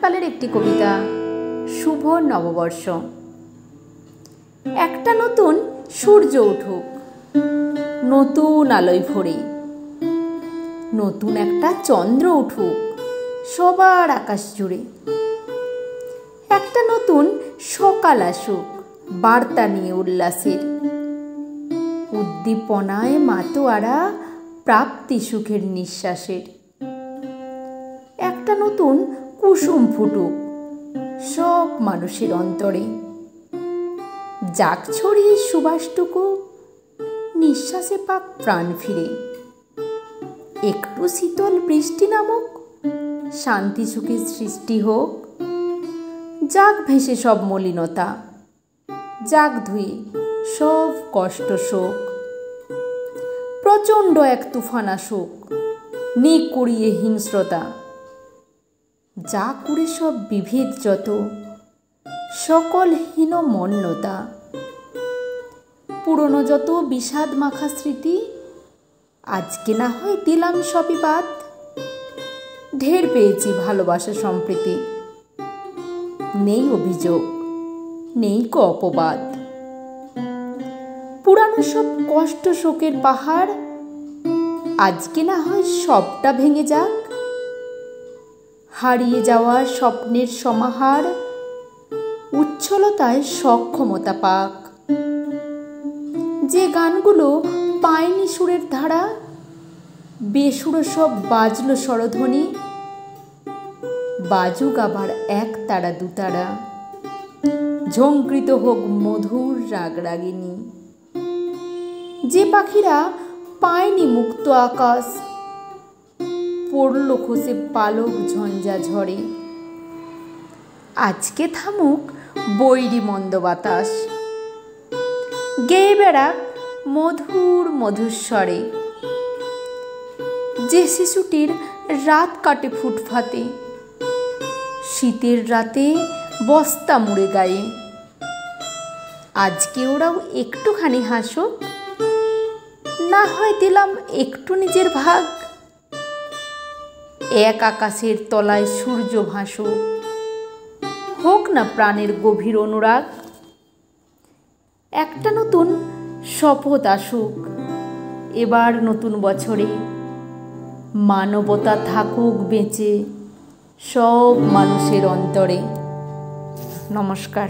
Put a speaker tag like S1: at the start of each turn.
S1: পালের একটি কবিতা, শুভ নববর্ষ। একটা নতুন সূর্য উঠুক, নতুন আলোয় ভরে, নতুন একটা চন্দ্র উঠুক সবার আকাশ জুড়ে। একটা নতুন সকাল আসুক বার্তা নিয়ে উল্লাসের, উদ্দীপনায় মাতোয়ারা প্রাপ্তি সুখের নিঃশ্বাসের। একটা নতুন কুসুম ফুটুক সব মানুষের অন্তরে, যাক ছড়িয়ে সুবাসটুকু নিঃশ্বাসে পাক প্রাণ ফিরে। একটু শীতল বৃষ্টি নামক শান্তি সুখের সৃষ্টি হোক, যাক ভেসে সব মলিনতা, যাক ধুয়ে সব কষ্ট শোক। প্রচণ্ড এক তুফান আসুক নিক কুড়িয়ে হিংস্রতা, যা করে সব বিভেদ যত সকল হীনমন্যতা। পুরনো যত বিষাদ মাখা স্মৃতি আজকে না হয় দিলাম সবই বাদ। ঢের পেয়েছি ভালোবাসা সম্প্রীতি, নেই অভিযোগ নেই কো অপবাদ। পুরানো সব কষ্ট শোকের পাহাড় আজকে না হয় সবটা ভেঙে যাক। হারিয়ে যাওয়া স্বপ্নের সমাহার উচ্ছলতায় সক্ষমতা পাক। যে গানগুলো পায়নি সুরের ধারা, বেসুরো সব বাজলো স্বরধ্বনি, বাজুক আবার এক তারা দুতারা, ঝঙ্কৃত হোক মধুর রাগ রাগিনী। যে পাখিরা পায়নি মুক্ত আকাশ, পড়ল খসে পালক ঝঞ্ঝা ঝরে, আজকে থামুক বৈরী মন্দ বাতাস, গেয়ে বেড়াক মধুর মধুস্বরে। যে শিশুটির রাত কাটে ফুটফাতে, শীতের রাতে বস্তা মুড়ে গায়ে, আজকে ওরাও একটুখানি হাসুক, না হয় দিলাম একটু নিজের ভাগ। এক আকাশের তলায় সূর্য ভাসুক, হোক না প্রাণের গভীর অনুরাগ। একটা নতুন শপথ আসুক এবার নতুন বছরে, মানবতা থাকুক বেঁচে সব মানুষের অন্তরে। নমস্কার।